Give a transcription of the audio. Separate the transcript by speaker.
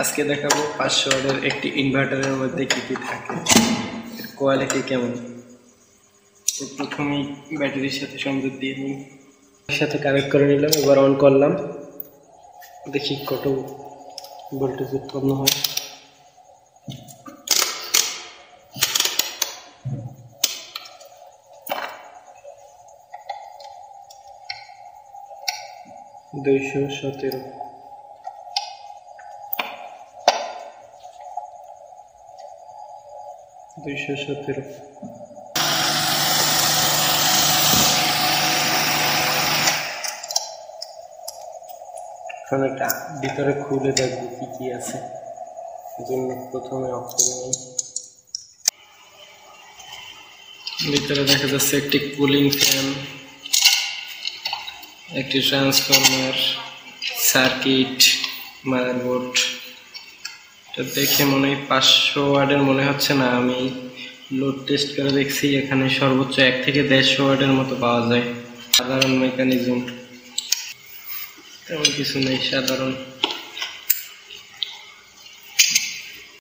Speaker 1: আজকে দেখাবো 500 ওয়াটের একটি ইনভার্টারের মধ্যে কি কি থাকে, কোয়ালিটি কেমন। তো প্রথমেই ব্যাটারির সাথে সংযোগ দিয়ে নিই, সাথে কানেক্ট করে নিলাম। এবার অন করলাম, দেখি কত ভোল্টেজ উৎপন্ন হয়। দুইশো 17। এখন এটা ভিতরে খুলে দেখবো কি কি আছে, জন্য প্রথমে অফ করে নিই। ভিতরে দেখা যাচ্ছে একটি কুলিং ফ্যান, একটি ট্রান্সফরমার, সার্কিট, মাদারবোর্ড। এটা দেখে মনে হয় 500 ওয়াটের মনে হচ্ছে না। আমি লোড টেস্ট করে দেখছি, এখানে সর্বোচ্চ 1 থেকে 150 ওয়াটের মতো পাওয়া যায়। সাধারণ মেকানিজম, তেমন কিছু নেই, সাধারণ।